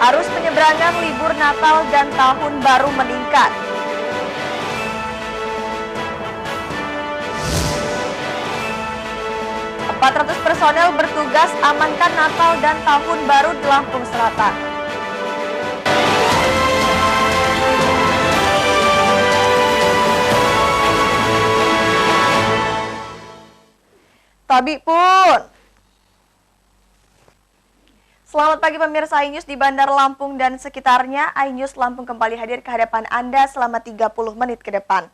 Arus penyeberangan libur Natal dan Tahun Baru meningkat. Ratus personel bertugas amankan Natal dan Tahun Baru di Lampung Selatan. Tabi pun. Selamat pagi pemirsa iNews di Bandar Lampung dan sekitarnya. iNews Lampung kembali hadir ke hadapan Anda selama 30 menit ke depan.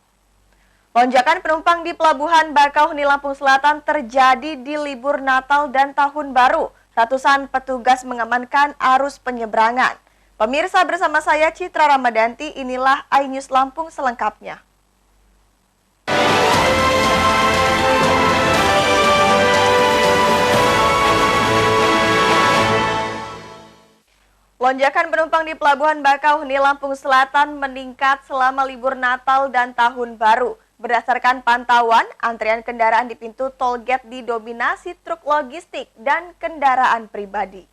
Lonjakan penumpang di Pelabuhan Bakauheni Lampung Selatan terjadi di libur Natal dan Tahun Baru. Ratusan petugas mengamankan arus penyeberangan. Pemirsa, bersama saya Citra Ramadanti, inilah iNews Lampung selengkapnya. Lonjakan penumpang di Pelabuhan Bakauheni Lampung Selatan meningkat selama libur Natal dan Tahun Baru. Berdasarkan pantauan, antrian kendaraan di pintu tol gate didominasi truk logistik dan kendaraan pribadi.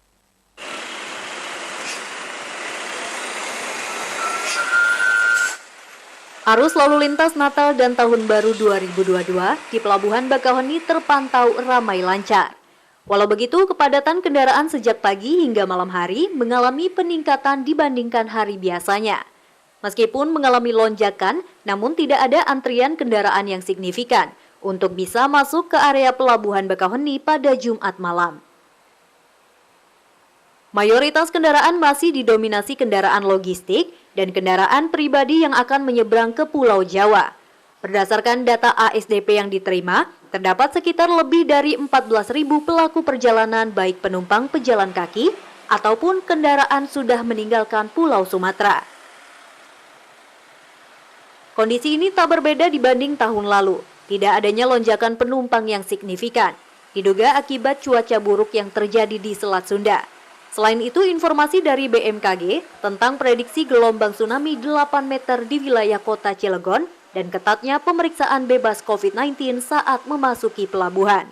Arus lalu lintas Natal dan Tahun Baru 2022 di Pelabuhan Bakauheni terpantau ramai lancar. Walau begitu, kepadatan kendaraan sejak pagi hingga malam hari mengalami peningkatan dibandingkan hari biasanya. Meskipun mengalami lonjakan, namun tidak ada antrian kendaraan yang signifikan untuk bisa masuk ke area Pelabuhan Bakauheni pada Jumat malam. Mayoritas kendaraan masih didominasi kendaraan logistik dan kendaraan pribadi yang akan menyeberang ke Pulau Jawa. Berdasarkan data ASDP yang diterima, terdapat sekitar lebih dari 14.000 pelaku perjalanan baik penumpang pejalan kaki ataupun kendaraan sudah meninggalkan Pulau Sumatera. Kondisi ini tak berbeda dibanding tahun lalu. Tidak adanya lonjakan penumpang yang signifikan, diduga akibat cuaca buruk yang terjadi di Selat Sunda. Selain itu, informasi dari BMKG tentang prediksi gelombang tsunami 8 meter di wilayah kota Cilegon dan ketatnya pemeriksaan bebas COVID-19 saat memasuki pelabuhan.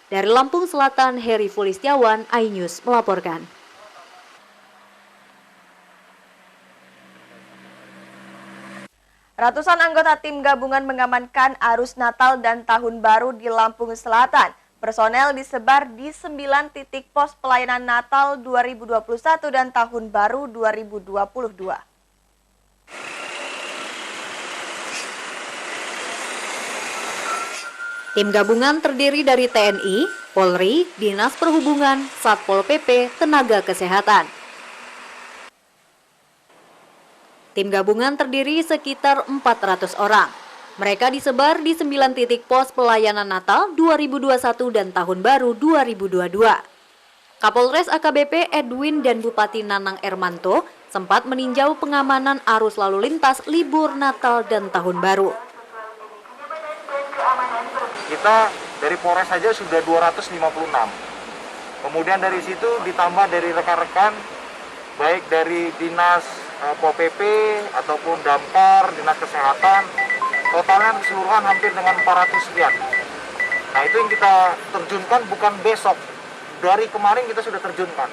Dari Lampung Selatan, Heri Fulistiawan, iNews melaporkan. Ratusan anggota tim gabungan mengamankan arus Natal dan Tahun Baru di Lampung Selatan. Personel disebar di 9 titik pos pelayanan Natal 2021 dan Tahun Baru 2022. Tim gabungan terdiri dari TNI, Polri, Dinas Perhubungan, Satpol PP, Tenaga Kesehatan. Tim gabungan terdiri sekitar 400 orang. Mereka disebar di 9 titik pos pelayanan Natal 2021 dan Tahun Baru 2022. Kapolres AKBP Edwin dan Bupati Nanang Ermanto sempat meninjau pengamanan arus lalu lintas libur Natal dan Tahun Baru. Kita dari Polres saja sudah 256. Kemudian dari situ ditambah dari rekan-rekan baik dari Dinas Pol PP ataupun Damkar, Dinas Kesehatan, totalnya keseluruhan hampir dengan 400 sekian. Nah, itu yang kita terjunkan bukan besok, dari kemarin kita sudah terjunkan.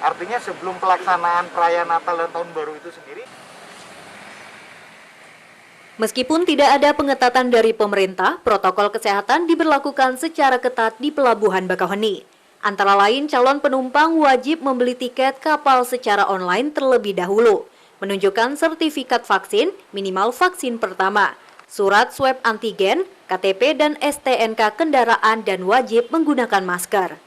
Artinya sebelum pelaksanaan perayaan Natal dan Tahun Baru itu sendiri. Meskipun tidak ada pengetatan dari pemerintah, protokol kesehatan diberlakukan secara ketat di Pelabuhan Bakauheni. Antara lain, calon penumpang wajib membeli tiket kapal secara online terlebih dahulu, menunjukkan sertifikat vaksin, minimal vaksin pertama, surat swab antigen, KTP dan STNK kendaraan dan wajib menggunakan masker.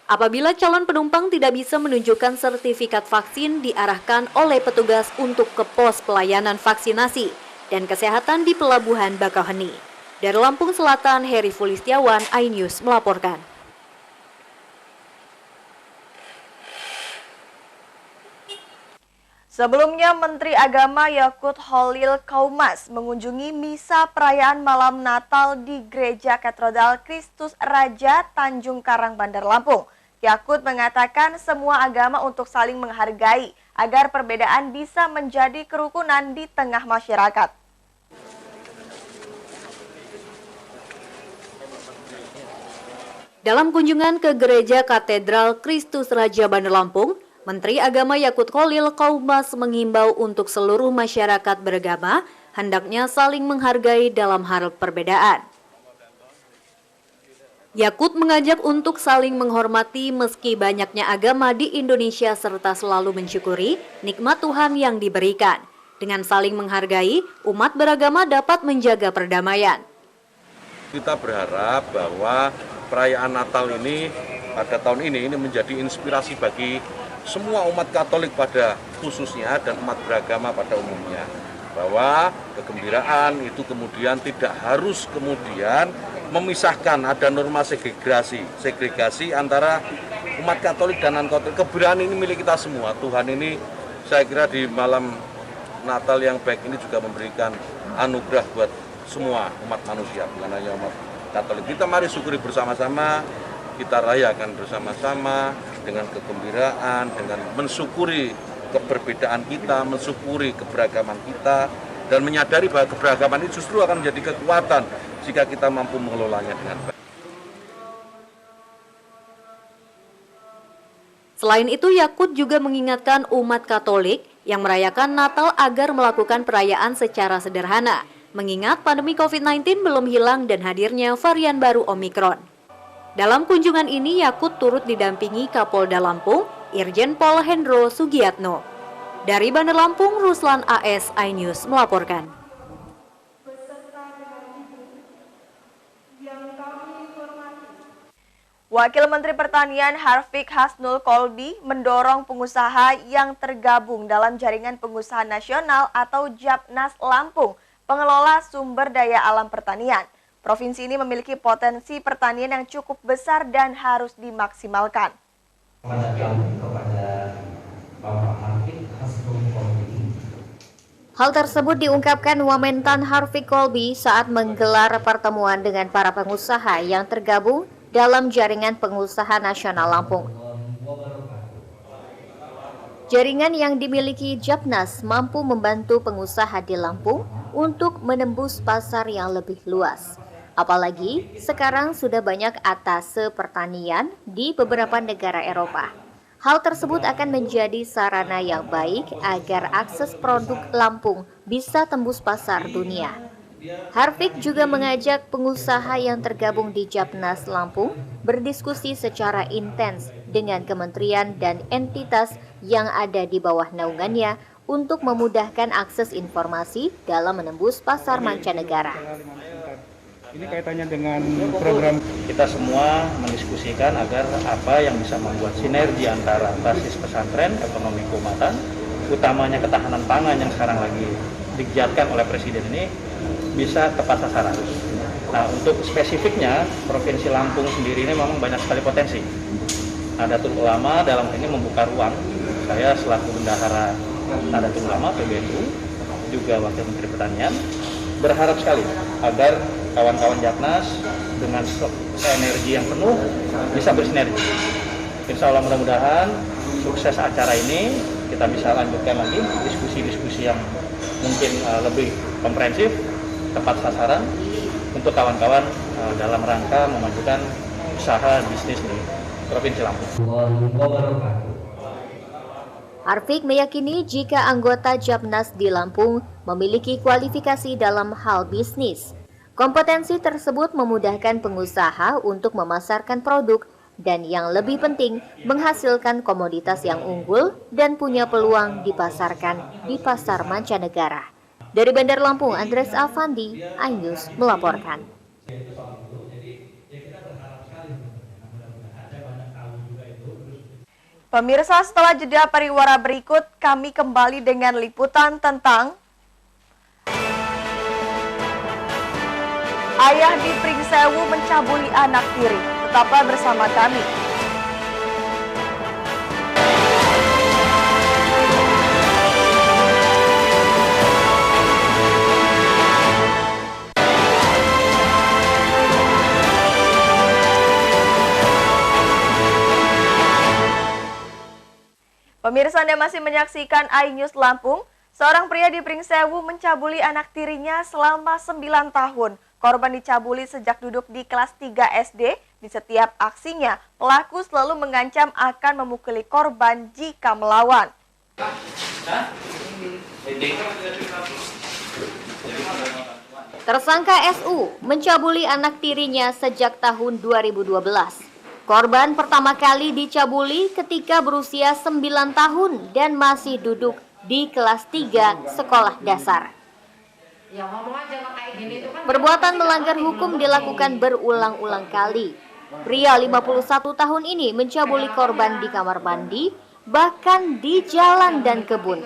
Apabila calon penumpang tidak bisa menunjukkan sertifikat vaksin, diarahkan oleh petugas untuk ke pos pelayanan vaksinasi dan kesehatan di Pelabuhan Bakauheni. Dari Lampung Selatan, Heri Fulistiawan, iNews melaporkan. Sebelumnya, Menteri Agama Yakut Khalil Qaumas mengunjungi misa perayaan malam Natal di Gereja Katedral Kristus Raja Tanjung Karang, Bandar Lampung. Yakut mengatakan semua agama untuk saling menghargai agar perbedaan bisa menjadi kerukunan di tengah masyarakat. Dalam kunjungan ke Gereja Katedral Kristus Raja Bandar Lampung, Menteri Agama Yakut Kholil Qaumas mengimbau untuk seluruh masyarakat beragama hendaknya saling menghargai dalam hal perbedaan. Yakut mengajak untuk saling menghormati meski banyaknya agama di Indonesia serta selalu mensyukuri nikmat Tuhan yang diberikan. Dengan saling menghargai, umat beragama dapat menjaga perdamaian. Kita berharap bahwa perayaan Natal ini pada tahun ini menjadi inspirasi bagi semua umat Katolik pada khususnya dan umat beragama pada umumnya. Bahwa kegembiraan itu kemudian tidak harus kemudian memisahkan, ada norma segregasi antara umat Katolik dan non-Katolik. Kegembiraan ini milik kita semua. Tuhan ini saya kira di malam Natal yang baik ini juga memberikan anugerah buat semua umat manusia, bukan hanya umat Katolik. Kita mari syukuri bersama-sama, kita rayakan bersama-sama dengan kegembiraan, dengan mensyukuri keberbedaan kita, mensyukuri keberagaman kita, dan menyadari bahwa keberagaman itu justru akan menjadi kekuatan jika kita mampu mengelolanya dengan baik. Selain itu, Yakut juga mengingatkan umat Katolik yang merayakan Natal agar melakukan perayaan secara sederhana, mengingat pandemi COVID-19 belum hilang dan hadirnya varian baru Omikron. Dalam kunjungan ini, Yakut turut didampingi Kapolda Lampung, Irjen Pol Hendro Sugiatno. Dari Bandar Lampung, Ruslan AS, iNews melaporkan. Wakil Menteri Pertanian Harfiq Hasnul Kolbi mendorong pengusaha yang tergabung dalam Jaringan Pengusaha Nasional atau Japnas Lampung, pengelola sumber daya alam pertanian. Provinsi ini memiliki potensi pertanian yang cukup besar dan harus dimaksimalkan. Hal tersebut diungkapkan Wamentan Harfiq Kolbi saat menggelar pertemuan dengan para pengusaha yang tergabung dalam Jaringan Pengusaha Nasional Lampung. Jaringan yang dimiliki Japnas mampu membantu pengusaha di Lampung untuk menembus pasar yang lebih luas. Apalagi sekarang sudah banyak atase pertanian di beberapa negara Eropa. Hal tersebut akan menjadi sarana yang baik agar akses produk Lampung bisa tembus pasar dunia. Harfiq juga mengajak pengusaha yang tergabung di Japnas Lampung berdiskusi secara intens dengan kementerian dan entitas yang ada di bawah naungannya untuk memudahkan akses informasi dalam menembus pasar mancanegara. Ini kaitannya dengan program. Kita semua mendiskusikan agar apa yang bisa membuat sinergi antara basis pesantren, ekonomi keumatan, utamanya ketahanan pangan yang sekarang lagi digiatkan oleh Presiden ini bisa tepat sasaran. Nah, untuk spesifiknya, Provinsi Lampung sendiri ini memang banyak sekali potensi. Nadatul Ulama dalam ini membuka ruang. Saya selaku bendahara Nadatul Ulama PBNU, juga Wakil Menteri Pertanian, berharap sekali agar kawan-kawan Japnas dengan energi yang penuh bisa bersinergi. Insya Allah mudah-mudahan sukses acara ini kita bisa lanjutkan lagi diskusi-diskusi yang mungkin lebih komprehensif, tepat sasaran untuk kawan-kawan dalam rangka memajukan usaha bisnis di Provinsi Lampung. Harfiq meyakini jika anggota Japnas di Lampung memiliki kualifikasi dalam hal bisnis, kompetensi tersebut memudahkan pengusaha untuk memasarkan produk dan yang lebih penting menghasilkan komoditas yang unggul dan punya peluang dipasarkan di pasar mancanegara. Dari Bandar Lampung, Andres Afandi, iNews melaporkan. Pemirsa, setelah jeda pariwara berikut, kami kembali dengan liputan tentang ayah di Pringsewu mencabuli anak tiri. Tetaplah bersama kami. Pemirsa, Anda masih menyaksikan iNews Lampung. Seorang pria di Pringsewu mencabuli anak tirinya selama 9 tahun. Korban dicabuli sejak duduk di kelas 3 SD Di setiap aksinya, pelaku selalu mengancam akan memukuli korban jika melawan. Tersangka SU mencabuli anak tirinya sejak tahun 2012. Korban pertama kali dicabuli ketika berusia 9 tahun dan masih duduk di kelas 3 sekolah dasar. Perbuatan melanggar hukum dilakukan berulang-ulang kali. Pria 51 tahun ini mencabuli korban di kamar mandi, bahkan di jalan dan kebun.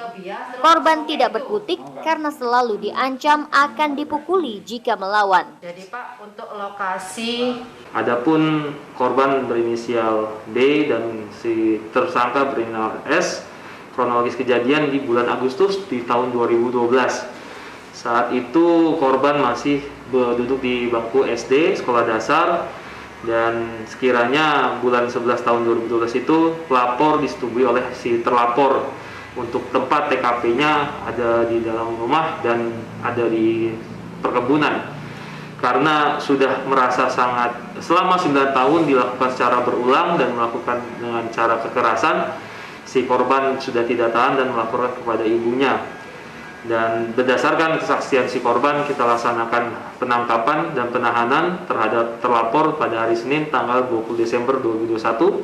Korban tidak berkutik karena selalu diancam akan dipukuli jika melawan. Jadi Pak, untuk lokasi, adapun korban berinisial D dan si tersangka berinisial S, kronologis kejadian di bulan Agustus di tahun 2012. Saat itu korban masih duduk di bangku SD sekolah dasar, dan sekiranya bulan 11 tahun 2012 itu pelapor disetujui oleh si terlapor untuk tempat TKP-nya ada di dalam rumah dan ada di perkebunan. Karena sudah merasa selama 9 tahun dilakukan secara berulang dan melakukan dengan cara kekerasan, si korban sudah tidak tahan dan melaporkan kepada ibunya. Dan berdasarkan kesaksian si korban, kita laksanakan penangkapan dan penahanan terhadap terlapor pada hari Senin tanggal 20 Desember 2021.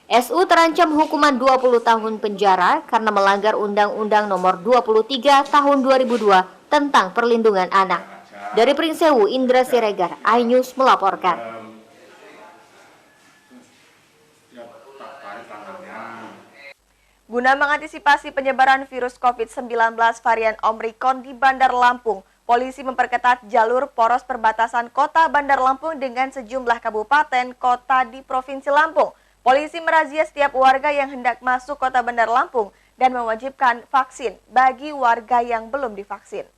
SU terancam hukuman 20 tahun penjara karena melanggar Undang-Undang Nomor 23 Tahun 2002 tentang Perlindungan Anak. Dari Pringsewu, Indra Siregar, iNews melaporkan. Guna mengantisipasi penyebaran virus COVID-19 varian Omikron di Bandar Lampung, polisi memperketat jalur poros perbatasan kota Bandar Lampung dengan sejumlah kabupaten kota di Provinsi Lampung. Polisi merazia setiap warga yang hendak masuk kota Bandar Lampung dan mewajibkan vaksin bagi warga yang belum divaksin.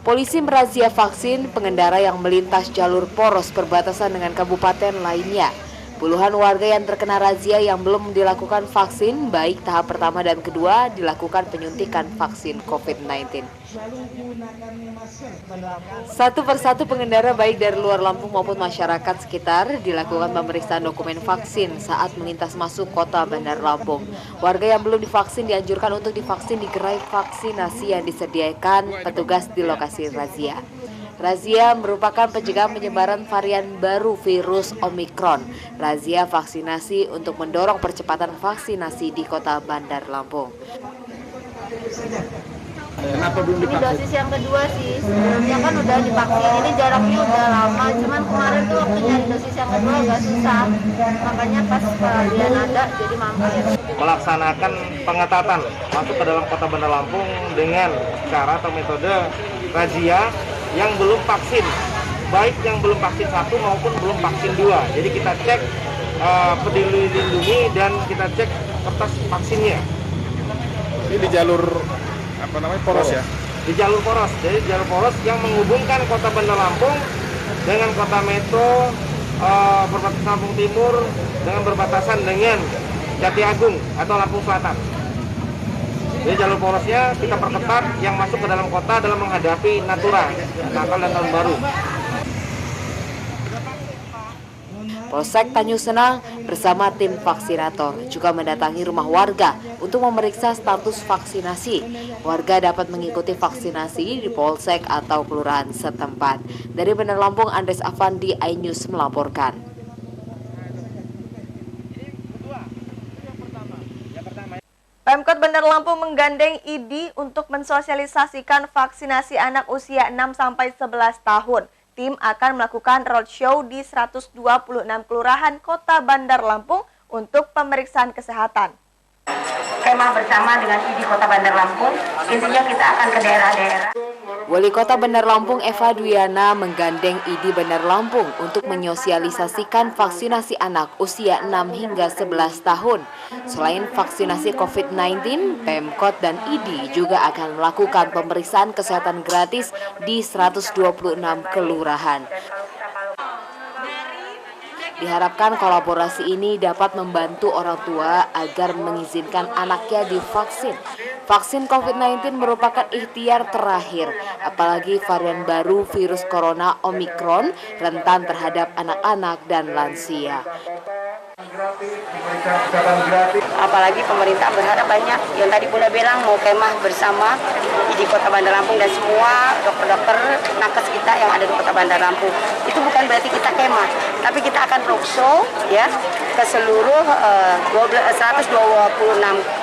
Polisi merazia vaksin pengendara yang melintas jalur poros perbatasan dengan kabupaten lainnya. Puluhan warga yang terkena razia yang belum dilakukan vaksin, baik tahap pertama dan kedua, dilakukan penyuntikan vaksin COVID-19. Satu persatu pengendara baik dari luar Lampung maupun masyarakat sekitar dilakukan pemeriksaan dokumen vaksin saat melintas masuk kota Bandar Lampung. Warga yang belum divaksin dianjurkan untuk divaksin di gerai vaksinasi yang disediakan petugas di lokasi razia. Razia merupakan pencegahan penyebaran varian baru virus Omikron. Razia vaksinasi untuk mendorong percepatan vaksinasi di kota Bandar Lampung. Kenapa belum Ini dosis yang kedua sih, sebelumnya kan udah divaksin, ini jaraknya udah lama, cuman kemarin tuh waktu nyari dosis yang kedua agak susah, makanya pas kalian ada jadi mampir. Melaksanakan pengetatan masuk ke dalam kota Bandar Lampung dengan cara atau metode razia yang belum vaksin, baik yang belum vaksin 1 maupun belum vaksin 2. Jadi kita cek peduli lindungi dan kita cek kertas vaksinnya. Ini di jalur poros ya? Di jalur poros, jadi jalur poros yang menghubungkan kota Bandar Lampung dengan kota Metro, berbatasan Lampung Timur dengan berbatasan dengan Jati Agung atau Lampung Selatan. Jadi jalur porosnya kita perketat yang masuk ke dalam kota dalam menghadapi Natura, Natal dan Tahun Baru. Polsek Tanjung Senang bersama tim vaksinator juga mendatangi rumah warga untuk memeriksa status vaksinasi. Warga dapat mengikuti vaksinasi di Polsek atau kelurahan setempat. Dari Bandar Lampung, Andres Afandi, iNews melaporkan. Pemkot Bandar Lampung menggandeng ID untuk mensosialisasikan vaksinasi anak usia 6-11 tahun. Tim akan melakukan roadshow di 126 kelurahan kota Bandar Lampung untuk pemeriksaan kesehatan. Tema bersama dengan ID Kota Bandar Lampung, intinya kita akan ke daerah-daerah. Wali Kota Bandar Lampung Eva Dwiana menggandeng ID Bandar Lampung untuk menyosialisasikan vaksinasi anak usia 6 hingga 11 tahun. Selain vaksinasi COVID-19, Pemkot dan ID juga akan melakukan pemeriksaan kesehatan gratis di 126 kelurahan. Diharapkan kolaborasi ini dapat membantu orang tua agar mengizinkan anaknya divaksin. Vaksin COVID-19 merupakan ikhtiar terakhir, apalagi varian baru virus corona Omikron rentan terhadap anak-anak dan lansia. Apalagi pemerintah berharap banyak, yang tadi Bunda bilang mau kemah bersama di Kota Bandar Lampung dan semua dokter-dokter nakes kita yang ada di Kota Bandar Lampung. Itu bukan berarti kita kemah, tapi kita akan roadshow ya ke seluruh 126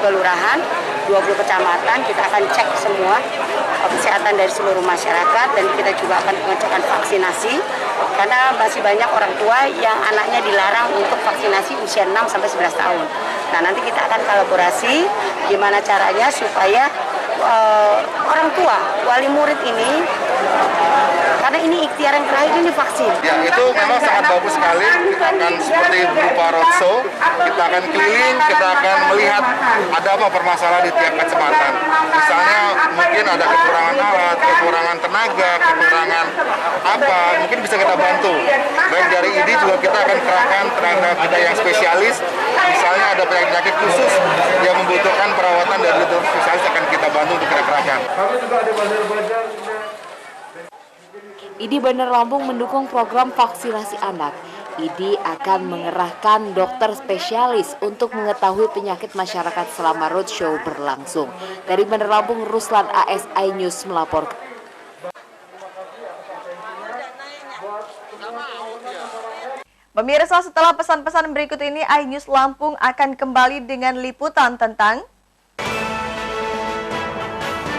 kelurahan, 20 kecamatan. Kita akan cek semua kesehatan dari seluruh masyarakat dan kita juga akan mengecekkan vaksinasi karena masih banyak orang tua yang anaknya dilarang untuk vaksinasi usia 6 sampai 11 tahun. Nah, nanti kita akan kolaborasi gimana caranya supaya orang tua, wali murid ini, karena ini ikhtiar yang terakhir ini vaksin. Ya, itu memang sangat bagus sekali. Kita akan seperti berupa roadshow, kita akan keliling, kita akan melihat ada apa permasalahan di tiap kecamatan. Misalnya mungkin ada kekurangan alat, kekurangan tenaga, kekurangan apa, mungkin bisa kita bantu. Baik dari ID juga kita akan kerahkan tenaga kita yang spesialis. Misalnya ada penyakit khusus yang membutuhkan perawatan dari dokter spesialis akan kita bantu untuk kita kerahkan. Kami juga ada bazar-bazar. ID Bandar Lampung mendukung program vaksinasi anak. ID akan mengerahkan dokter spesialis untuk mengetahui penyakit masyarakat selama roadshow berlangsung. Dari Bandar Lampung, Ruslan AS iNews melaporkan. Pemirsa, setelah pesan-pesan berikut ini, iNews Lampung akan kembali dengan liputan tentang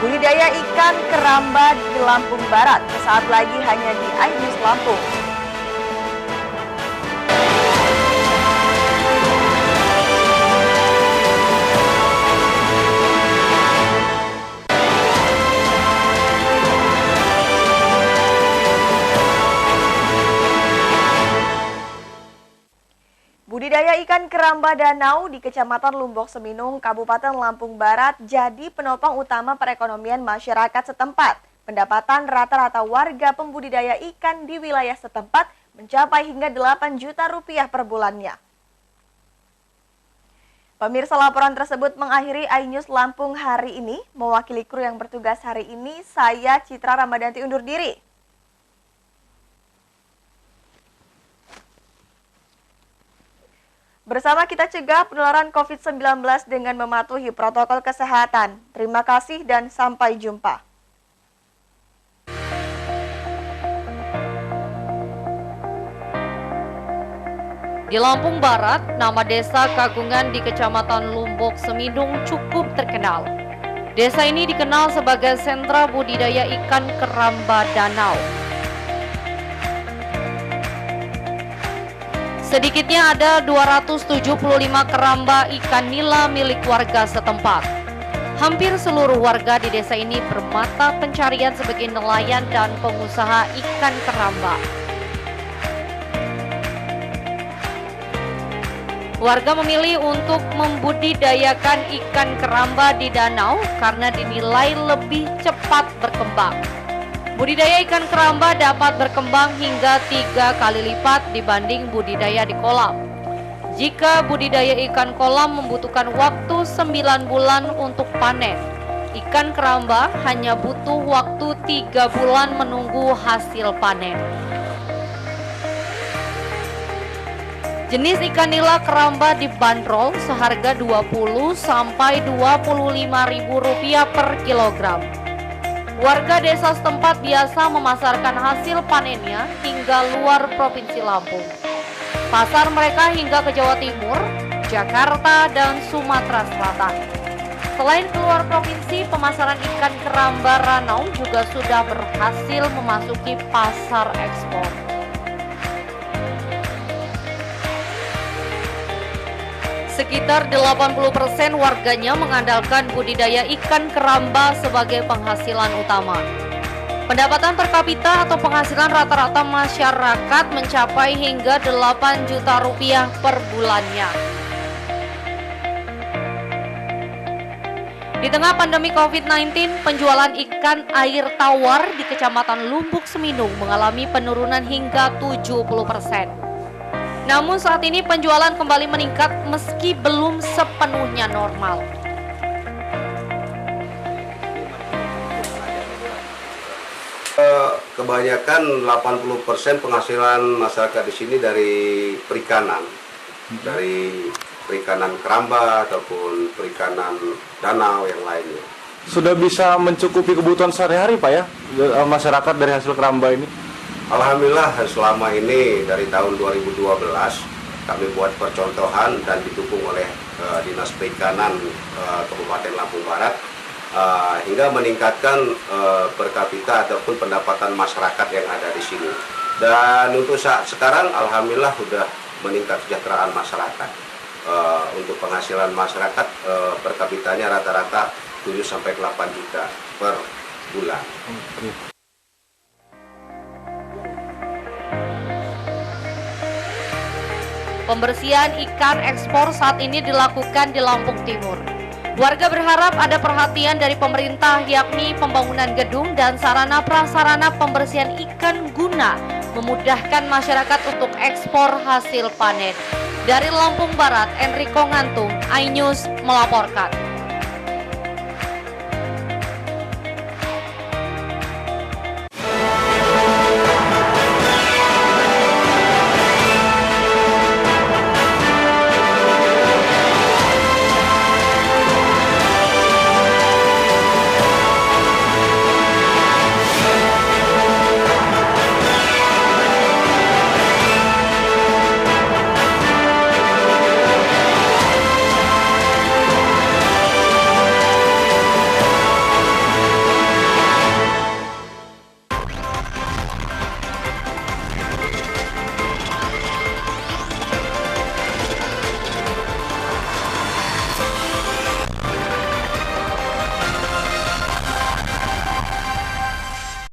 budidaya ikan keramba di Lampung Barat. Sesaat lagi hanya di iNews Lampung. Budidaya ikan keramba danau di Kecamatan Lumbok Seminung, Kabupaten Lampung Barat jadi penopang utama perekonomian masyarakat setempat. Pendapatan rata-rata warga pembudidaya ikan di wilayah setempat mencapai hingga 8 juta rupiah per bulannya. Pemirsa, laporan tersebut mengakhiri iNews Lampung hari ini. Mewakili kru yang bertugas hari ini, saya Citra Ramadanti undur diri. Bersama kita cegah penularan COVID-19 dengan mematuhi protokol kesehatan. Terima kasih dan sampai jumpa. Di Lampung Barat, nama desa Kagungan di Kecamatan Lumbok Seminung cukup terkenal. Desa ini dikenal sebagai sentra budidaya ikan keramba danau. Sedikitnya ada 275 keramba ikan nila milik warga setempat. Hampir seluruh warga di desa ini bermata pencarian sebagai nelayan dan pengusaha ikan keramba. Warga memilih untuk membudidayakan ikan keramba di danau karena dinilai lebih cepat berkembang. Budidaya ikan keramba dapat berkembang hingga 3 kali lipat dibanding budidaya di kolam. Jika budidaya ikan kolam membutuhkan waktu 9 bulan untuk panen, ikan keramba hanya butuh waktu 3 bulan menunggu hasil panen. Jenis ikan nila keramba dibanderol seharga Rp20 sampai Rp25.000 per kilogram. Warga desa setempat biasa memasarkan hasil panennya hingga luar Provinsi Lampung. Pasar mereka hingga ke Jawa Timur, Jakarta, dan Sumatera Selatan. Selain keluar provinsi, pemasaran ikan keramba ranau juga sudah berhasil memasuki pasar ekspor. Sekitar 80% warganya mengandalkan budidaya ikan keramba sebagai penghasilan utama. Pendapatan per kapita atau penghasilan rata-rata masyarakat mencapai hingga 8 juta rupiah per bulannya. Di tengah pandemi COVID-19, penjualan ikan air tawar di Kecamatan Lumbok Seminung mengalami penurunan hingga 70%. Namun saat ini penjualan kembali meningkat meski belum sepenuhnya normal. Kebanyakan 80% penghasilan masyarakat di sini dari perikanan, dari perikanan keramba ataupun perikanan danau yang lainnya. Sudah bisa mencukupi kebutuhan sehari-hari Pak ya, masyarakat dari hasil keramba ini? Alhamdulillah selama ini dari tahun 2012 kami buat percontohan dan didukung oleh Dinas Perikanan Kabupaten Lampung Barat hingga meningkatkan per kapita ataupun pendapatan masyarakat yang ada di sini. Dan untuk saat sekarang alhamdulillah sudah meningkat kesejahteraan masyarakat. Untuk penghasilan masyarakat per kapitanya rata-rata 7-8 juta per bulan. Pembersihan ikan ekspor saat ini dilakukan di Lampung Timur. Warga berharap ada perhatian dari pemerintah, yakni pembangunan gedung dan sarana prasarana pembersihan ikan guna memudahkan masyarakat untuk ekspor hasil panen. Dari Lampung Barat, Enrico Ngantung, iNews melaporkan.